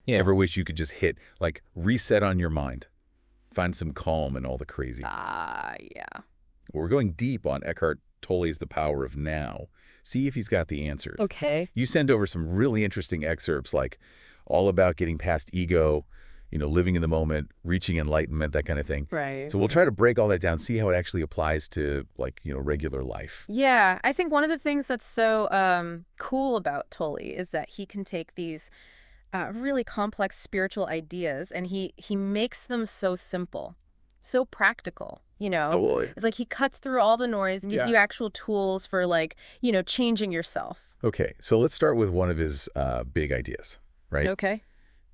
Yeah. Ever wish you could just hit, like, reset on your mind? Find some calm in all the crazy. Yeah. We're going deep on Eckhart Tolle's The Power of Now. See if he's got the answers. Okay. You send over some really interesting excerpts, like all about getting past ego, living in the moment, reaching enlightenment, that kind of thing. Right. So we'll try to break all that down, see how it actually applies to, like, regular life. Yeah, I think one of the things that's so cool about Tolle is that he can take these really complex spiritual ideas and he makes them so simple, so practical, Oh, boy. It's like he cuts through all the noise, gives Yeah. you actual tools for, like, changing yourself. Okay, so let's start with one of his big ideas, right? Okay.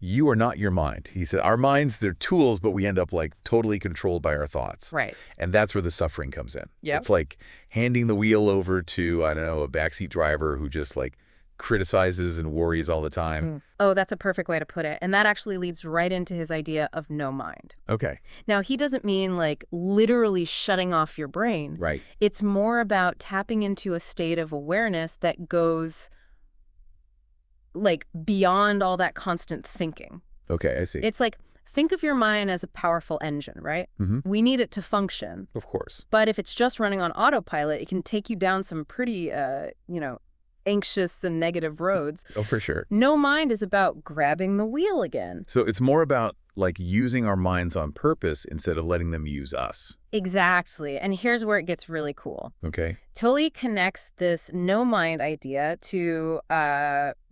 You are not your mind. He said, our minds, they're tools, but we end up, like, totally controlled by our thoughts. Right. And that's where the suffering comes in. Yep. It's like handing the wheel over to, I don't know, a backseat driver who just, like, criticizes and worries all the time. Oh, that's a perfect way to put it. And that actually leads right into his idea of no mind. Okay. Now, he doesn't mean, like, literally shutting off your brain. Right. It's more about tapping into a state of awareness that goes, like, beyond all that constant thinking. Okay, I see. It's like, think of your mind as a powerful engine, right? Mm-hmm. We need it to function. Of course. But if it's just running on autopilot, it can take you down some pretty, anxious and negative roads. Oh, for sure. No mind is about grabbing the wheel again. So it's more about, like, using our minds on purpose instead of letting them use us. Exactly. And here's where it gets really cool. Okay. Tolle connects this no mind idea to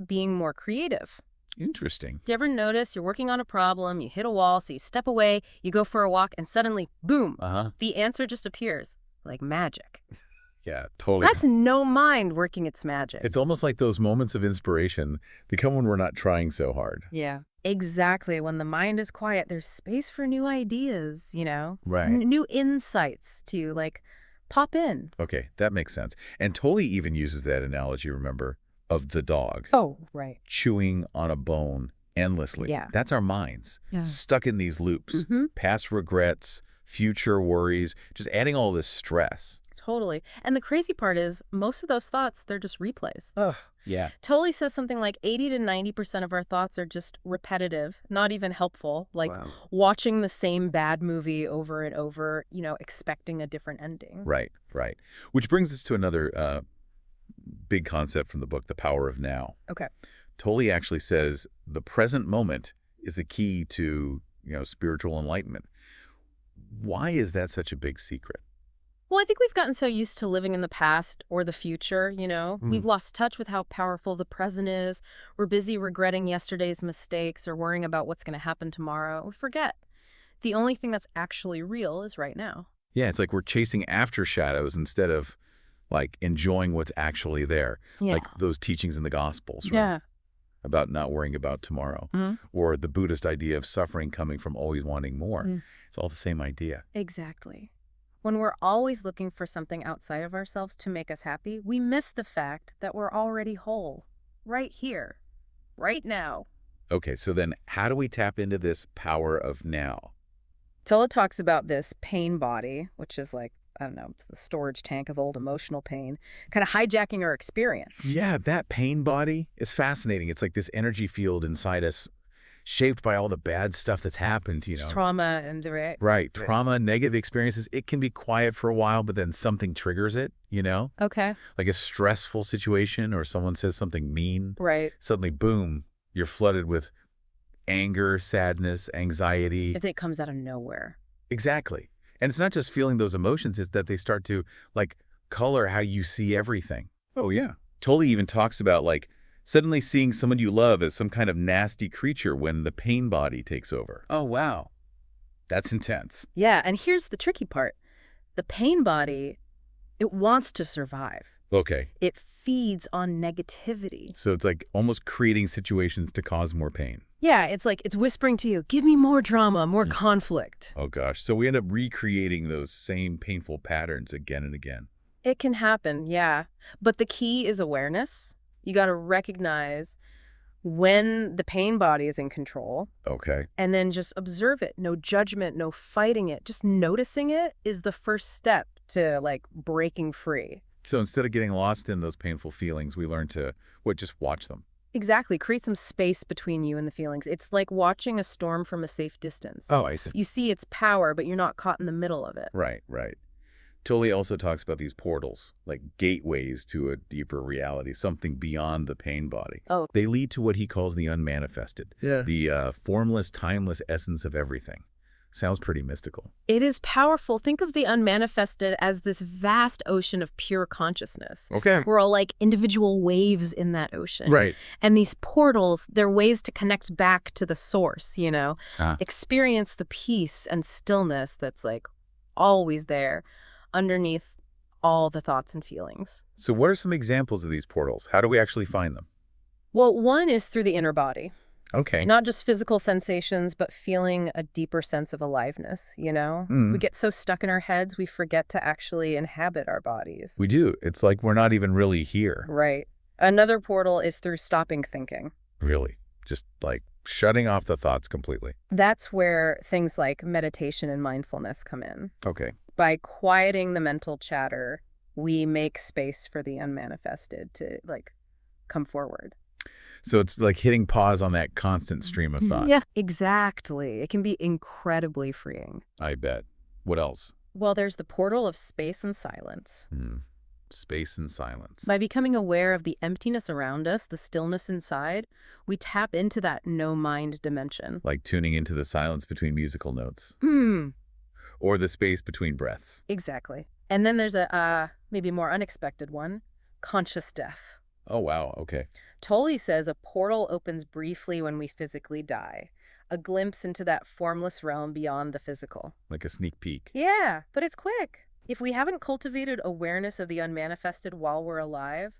being more creative. Interesting. Do you ever notice you're working on a problem, you hit a wall, so you step away, you go for a walk, and suddenly, boom, the answer just appears, like magic. Yeah, totally. That's no mind working its magic. It's almost like those moments of inspiration. They come when we're not trying so hard. Yeah. Exactly. When the mind is quiet, there's space for new ideas, Right. New insights to, like, pop in. Okay, that makes sense. And Tolle even uses that analogy, remember, of the dog Oh, right. chewing on a bone endlessly. Yeah. That's our minds, Yeah. stuck in these loops, past regrets, future worries, just adding all this stress. Totally. And the crazy part is, most of those thoughts, they're just replays. Ugh. Yeah. Tolle says something like 80 to 90% of our thoughts are just repetitive, not even helpful, like Wow. watching the same bad movie over and over, expecting a different ending. Right, right. Which brings us to another big concept from the book, The Power of Now. Okay. Tolle actually says the present moment is the key to, spiritual enlightenment. Why is that such a big secret? Well, I think we've gotten so used to living in the past or the future, We've lost touch with how powerful the present is. We're busy regretting yesterday's mistakes or worrying about what's going to happen tomorrow. We forget. The only thing that's actually real is right now. Yeah, it's like we're chasing after shadows instead of, like, enjoying what's actually there. Yeah. Like those teachings in the Gospels, right? Yeah. About not worrying about tomorrow. Or the Buddhist idea of suffering coming from always wanting more. It's all the same idea. Exactly. When we're always looking for something outside of ourselves to make us happy, we miss the fact that we're already whole, right here, right now. Okay, so then how do we tap into this power of now? Tolle talks about this pain body, which is like, I don't know, it's the storage tank of old emotional pain, kind of hijacking our experience. Yeah, that pain body is fascinating. It's like this energy field inside us shaped by all the bad stuff that's happened, Trauma and Right. Trauma, negative experiences. It can be quiet for a while, but then something triggers it, Okay. Like a stressful situation or someone says something mean. Right. Suddenly, boom, you're flooded with anger, sadness, anxiety. It comes out of nowhere. Exactly. And it's not just feeling those emotions, it's that they start to, like, color how you see everything. Oh, yeah. Tolle even talks about, like, suddenly seeing someone you love as some kind of nasty creature when the pain body takes over. Oh, wow. That's intense. Yeah, and here's the tricky part. The pain body, it wants to survive. Okay. It feeds on negativity. So it's like almost creating situations to cause more pain. Yeah, it's like it's whispering to you, give me more drama, more conflict. Oh, gosh. So we end up recreating those same painful patterns again and again. It can happen, yeah. But the key is awareness. You got to recognize when the pain body is in control. Okay. And then just observe it. No judgment, no fighting it. Just noticing it is the first step to, like, breaking free. So instead of getting lost in those painful feelings, we learn to, just watch them. Exactly. Create some space between you and the feelings. It's like watching a storm from a safe distance. Oh, I see. You see its power, but you're not caught in the middle of it. Right, right. Tolle also talks about these portals, like gateways to a deeper reality, something beyond the pain body. Oh, They lead to what he calls the unmanifested, the formless, timeless essence of everything. Sounds pretty mystical. it is powerful. Think of the unmanifested as this vast ocean of pure consciousness. Okay. We're all like individual waves in that ocean. Right. And these portals, they're ways to connect back to the source, Ah. experience the peace and stillness that's like always there underneath all the thoughts and feelings. So what are some examples of these portals? How do we actually find them? Well, one is through the inner body. Okay. Not just physical sensations, but feeling a deeper sense of aliveness, We get so stuck in our heads, we forget to actually inhabit our bodies. We do. It's like we're not even really here. Right. Another portal is through stopping thinking. Really. Just like shutting off the thoughts completely. That's where things like meditation and mindfulness come in. Okay. By quieting the mental chatter, we make space for the unmanifested to, come forward. So it's like hitting pause on that constant stream of thought. Yeah, exactly. It can be incredibly freeing. I bet. What else? Well, there's the portal of space and silence. Space and silence. By becoming aware of the emptiness around us, the stillness inside, we tap into that no-mind dimension. Like tuning into the silence between musical notes. Or the space between breaths. Exactly. And then there's a maybe more unexpected one, conscious death. Oh, wow. Okay. Tolle says a portal opens briefly when we physically die, a glimpse into that formless realm beyond the physical. Like a sneak peek. Yeah, but it's quick. If we haven't cultivated awareness of the unmanifested while we're alive,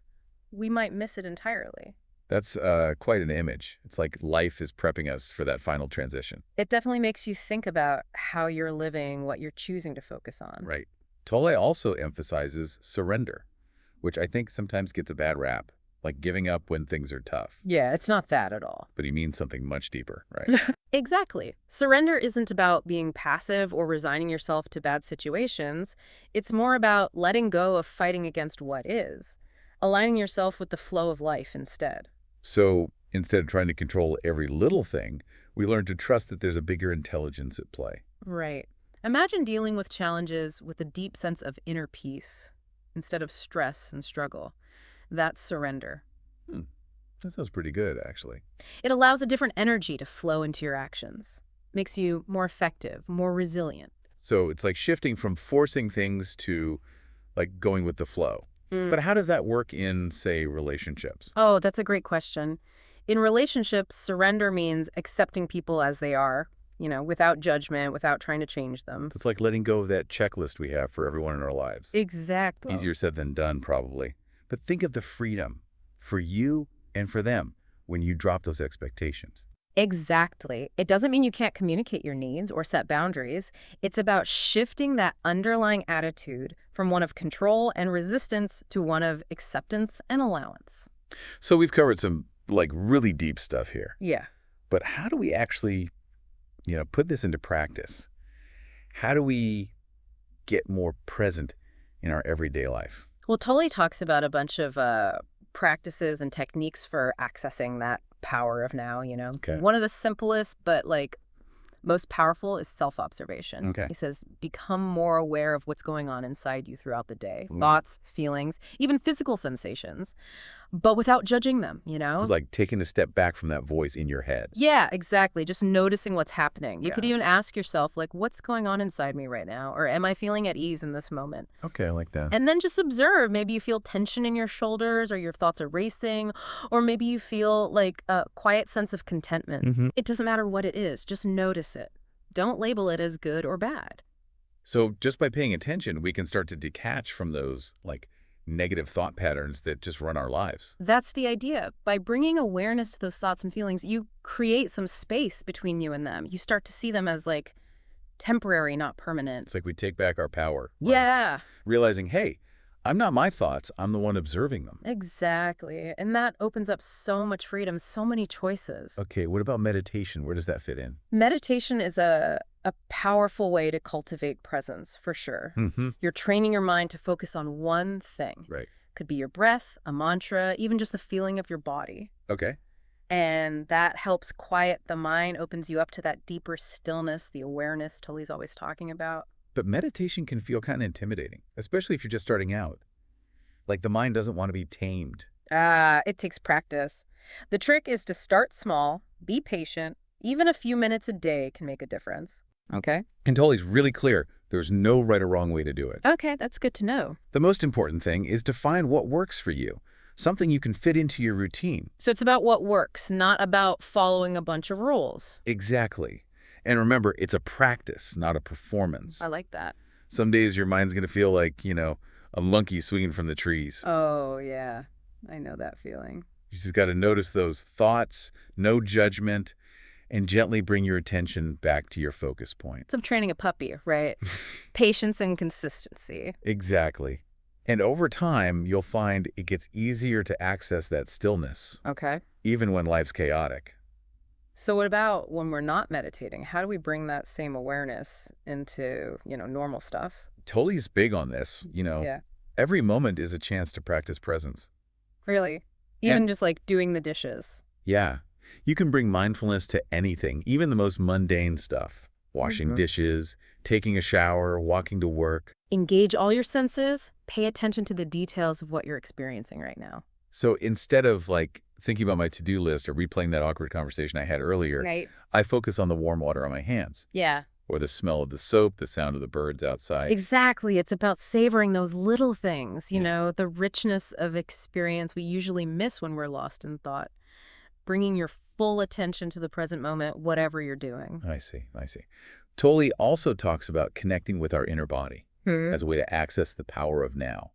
we might miss it entirely. That's quite an image. It's like life is prepping us for that final transition. It definitely makes you think about how you're living, what you're choosing to focus on. Right. Tolle also emphasizes surrender, which I think sometimes gets a bad rap, like giving up when things are tough. Yeah, it's not that at all. But he means something much deeper, right? Exactly. Surrender isn't about being passive or resigning yourself to bad situations. It's more about letting go of fighting against what is, aligning yourself with the flow of life instead. So instead of trying to control every little thing, we learn to trust that there's a bigger intelligence at play. Right. Imagine dealing with challenges with a deep sense of inner peace instead of stress and struggle. That's surrender. That sounds pretty good, actually. It allows a different energy to flow into your actions. Makes you more effective, more resilient. So it's like shifting from forcing things to like going with the flow. But how does that work in, say, relationships? Oh, that's a great question. In relationships, surrender means accepting people as they are, without judgment, without trying to change them. It's like letting go of that checklist we have for everyone in our lives. Exactly. Easier said than done, probably. But think of the freedom for you and for them when you drop those expectations. Exactly. It doesn't mean you can't communicate your needs or set boundaries. It's about shifting that underlying attitude from one of control and resistance to one of acceptance and allowance. So we've covered some like really deep stuff here. Yeah. But how do we actually, put this into practice? How do we get more present in our everyday life? Well, Tolle talks about a bunch of practices and techniques for accessing that power of now, Okay. One of the simplest but most powerful is self-observation. Okay. He says, become more aware of what's going on inside you throughout the day. Thoughts, feelings, even physical sensations, but without judging them, It's like taking a step back from that voice in your head. Yeah, exactly. Just noticing what's happening. You could Yeah. even ask yourself, what's going on inside me right now? Or am I feeling at ease in this moment? Okay, I like that. And then just observe. Maybe you feel tension in your shoulders or your thoughts are racing, or maybe you feel like a quiet sense of contentment. It doesn't matter what it is. Just notice it. Don't label it as good or bad. So just by paying attention, we can start to detach from those like negative thought patterns that just run our lives. That's the idea. By bringing awareness to those thoughts and feelings, you create some space between you and them. You start to see them as temporary, not permanent. It's like we take back our power. Yeah. Realizing, hey, I'm not my thoughts. I'm the one observing them. Exactly. And that opens up so much freedom, so many choices. Okay, what about meditation? Where does that fit in? Meditation is a powerful way to cultivate presence, for sure. You're training your mind to focus on one thing. Right. Could be your breath, a mantra, even just the feeling of your body. Okay. And that helps quiet the mind, opens you up to that deeper stillness, the awareness Tully's always talking about. But meditation can feel kind of intimidating, especially if you're just starting out. Like the mind doesn't want to be tamed. It takes practice. The trick is to start small, be patient. Even a few minutes a day can make a difference. Okay? And Tolle's really clear. There's no right or wrong way to do it. Okay, that's good to know. The most important thing is to find what works for you, something you can fit into your routine. So it's about what works, not about following a bunch of rules. Exactly. And remember, it's a practice, not a performance. I like that. Some days your mind's going to feel like, a monkey swinging from the trees. Oh, yeah. I know that feeling. You just got to notice those thoughts, no judgment, and gently bring your attention back to your focus point. It's like training a puppy, right? Patience and consistency. Exactly. And over time, you'll find it gets easier to access that stillness, Okay. even when life's chaotic. So what about when we're not meditating? How do we bring that same awareness into, normal stuff? Tolle's big on this. Yeah. Every moment is a chance to practice presence. Really? Even just like doing the dishes. Yeah. You can bring mindfulness to anything, even the most mundane stuff. Washing dishes, taking a shower, walking to work. Engage all your senses. Pay attention to the details of what you're experiencing right now. So instead of thinking about my to-do list or replaying that awkward conversation I had earlier, Right. I focus on the warm water on my hands. Yeah. Or the smell of the soap, the sound of the birds outside. Exactly. It's about savoring those little things, the richness of experience we usually miss when we're lost in thought. Bringing your full attention to the present moment, whatever you're doing. I see. Tolle also talks about connecting with our inner body as a way to access the power of now.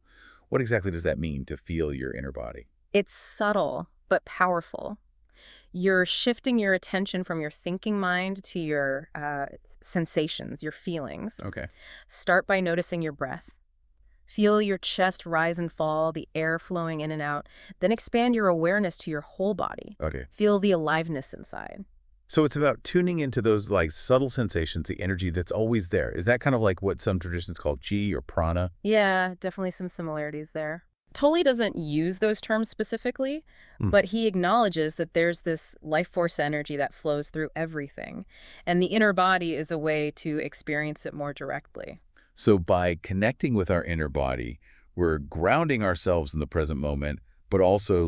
What exactly does that mean, to feel your inner body? It's subtle, but powerful. You're shifting your attention from your thinking mind to your sensations, your feelings. Okay. Start by noticing your breath. Feel your chest rise and fall, the air flowing in and out. Then expand your awareness to your whole body. Okay. Feel the aliveness inside. So it's about tuning into those subtle sensations, the energy that's always there. Is that kind of like what some traditions call chi or prana? Yeah, definitely some similarities there. Tolle doesn't use those terms specifically, but he acknowledges that there's this life force energy that flows through everything. And the inner body is a way to experience it more directly. So by connecting with our inner body, we're grounding ourselves in the present moment, but also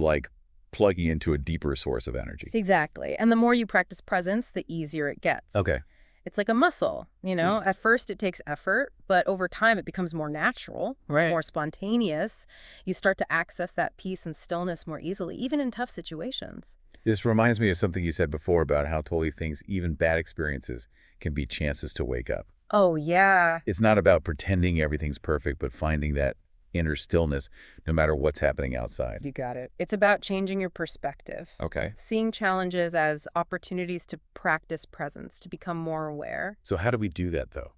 plugging into a deeper source of energy. Exactly. And the more you practice presence, the easier it gets. Okay. It's like a muscle, At first it takes effort, but over time it becomes more natural, Right. more spontaneous. You start to access that peace and stillness more easily, even in tough situations. This reminds me of something you said before about how Tolle thinks even bad experiences can be chances to wake up. Oh, yeah. It's not about pretending everything's perfect, but finding that inner stillness no matter what's happening outside. You got it. It's about changing your perspective. Okay. Seeing challenges as opportunities to practice presence, to become more aware. So how do we do that, though?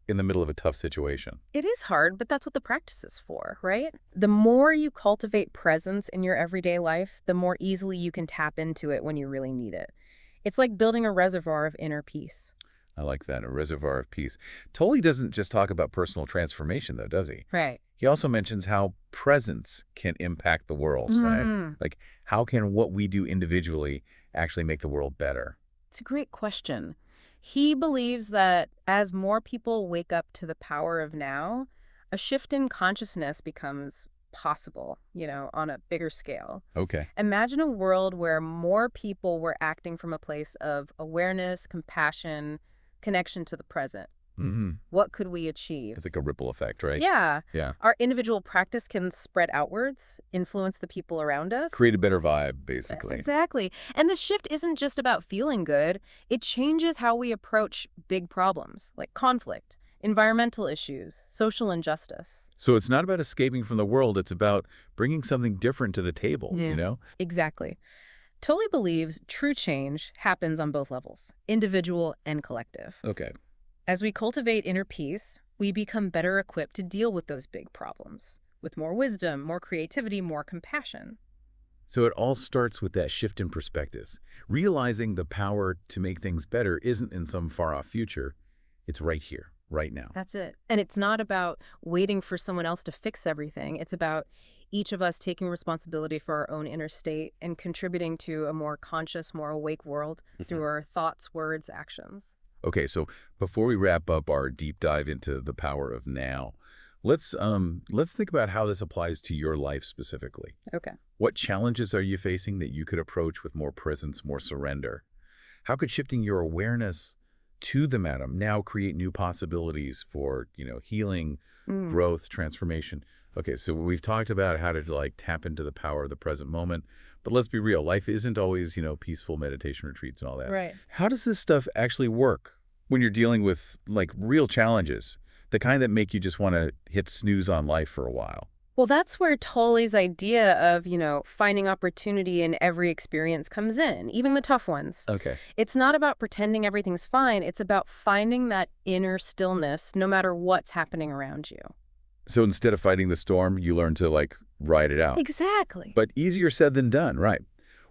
In the middle of a tough situation? It is hard, but that's what the practice is for, right? The more you cultivate presence in your everyday life, the more easily you can tap into it when you really need it. It's like building a reservoir of inner peace. I like that, a reservoir of peace. Tolle doesn't just talk about personal transformation, though, does he? Right. He also mentions how presence can impact the world, right? How can what we do individually actually make the world better? It's a great question. He believes that as more people wake up to the power of now, a shift in consciousness becomes possible, on a bigger scale. Okay. Imagine a world where more people were acting from a place of awareness, compassion, connection to the present. What could we achieve? It's like a ripple effect, right? Yeah. Yeah. Our individual practice can spread outwards, influence the people around us. Create a better vibe, Yes, basically. exactly. And the shift isn't just about feeling good. It changes how we approach big problems like conflict, environmental issues, social injustice. So it's not about escaping from the world. It's about bringing something different to the table, Exactly. Tolle believes true change happens on both levels, individual and collective. Okay. As we cultivate inner peace, we become better equipped to deal with those big problems, with more wisdom, more creativity, more compassion. So it all starts with that shift in perspective. Realizing the power to make things better isn't in some far-off future. It's right here. right now. That's it. And it's not about waiting for someone else to fix everything. It's about each of us taking responsibility for our own inner state and contributing to a more conscious, more awake world through our thoughts, words, actions. Okay, so before we wrap up our deep dive into the power of now, let's think about how this applies to your life specifically. Okay. What challenges are you facing that you could approach with more presence, more surrender? How could shifting your awareness to the now create new possibilities for, healing, Mm. growth, transformation? Okay, so we've talked about how to like tap into the power of the present moment, but let's be real, life isn't always, peaceful meditation retreats and all that. Right. How does this stuff actually work when you're dealing with like real challenges, the kind that make you just want to hit snooze on life for a while? Well, that's where Tolle's idea of, finding opportunity in every experience comes in, even the tough ones. Okay. It's not about pretending everything's fine. It's about finding that inner stillness no matter what's happening around you. So instead of fighting the storm, you learn to like ride it out. Exactly. But easier said than done, right?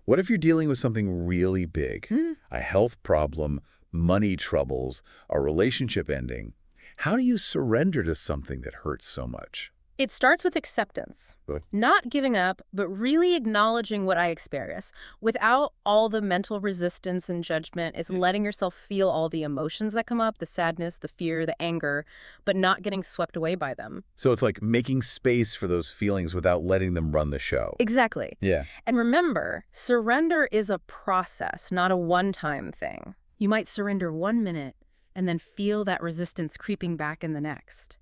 What if you're dealing with something really big? Mm. A health problem, money troubles, a relationship ending? How do you surrender to something that hurts so much? It starts with acceptance. Good. Not giving up, but really acknowledging what I experience. Without all the mental resistance and judgment, it's letting yourself feel all the emotions that come up, the sadness, the fear, the anger, but not getting swept away by them. So it's like making space for those feelings without letting them run the show. Exactly. Yeah. And remember, surrender is a process, not a one-time thing. You might surrender 1 minute and then feel that resistance creeping back in the next.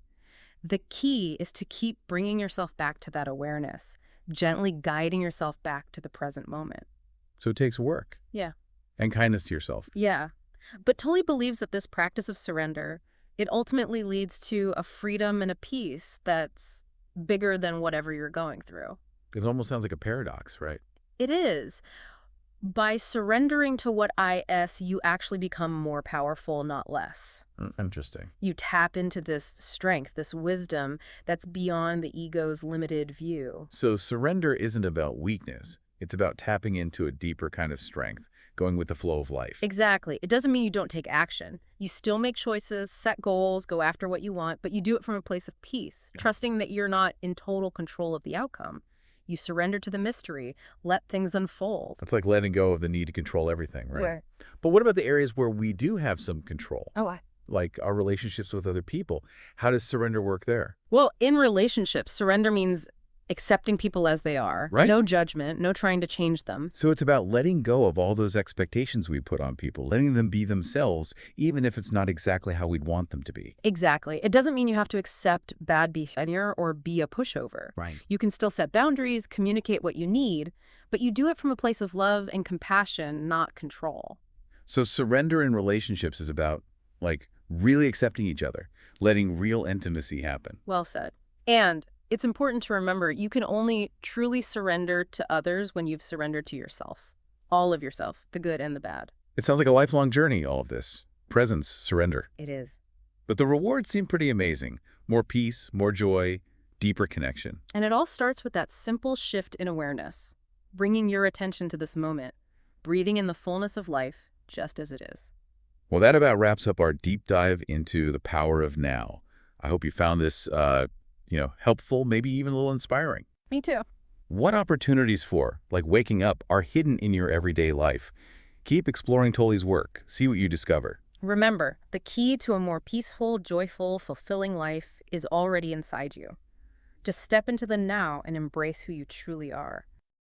The key is to keep bringing yourself back to that awareness, gently guiding yourself back to the present moment. So it takes work. Yeah. And kindness to yourself. Yeah. But Tolle believes that this practice of surrender, it ultimately leads to a freedom and a peace that's bigger than whatever you're going through. It almost sounds like a paradox, right? It is. By surrendering to what is, you actually become more powerful, not less. Interesting. You tap into this strength, this wisdom that's beyond the ego's limited view. So surrender isn't about weakness. It's about tapping into a deeper kind of strength, going with the flow of life. Exactly. It doesn't mean you don't take action. You still make choices, set goals, go after what you want, but you do it from a place of peace, trusting that you're not in total control of the outcome. You surrender to the mystery, let things unfold. It's like letting go of the need to control everything, right? Right. But what about the areas where we do have some control? Oh, Like our relationships with other people. How does surrender work there? Well, in relationships, surrender means accepting people as they are. Right. No judgment, no trying to change them. So it's about letting go of all those expectations we put on people, letting them be themselves, even if it's not exactly how we'd want them to be. Exactly. It doesn't mean you have to accept bad behavior or be a pushover. Right. You can still set boundaries, communicate what you need, but you do it from a place of love and compassion, not control. So surrender in relationships is about, like, really accepting each other, letting real intimacy happen. Well said. And it's important to remember you can only truly surrender to others when you've surrendered to yourself. All of yourself, the good and the bad. It sounds like a lifelong journey, all of this. Presence, surrender. It is. But the rewards seem pretty amazing. More peace, more joy, deeper connection. And it all starts with that simple shift in awareness, bringing your attention to this moment, breathing in the fullness of life just as it is. Well, that about wraps up our deep dive into the power of now. I hope you found this, helpful, maybe even a little inspiring. Me too. What opportunities for, like waking up, are hidden in your everyday life? Keep exploring Tolle's work. See what you discover. Remember, the key to a more peaceful, joyful, fulfilling life is already inside you. Just step into the now and embrace who you truly are.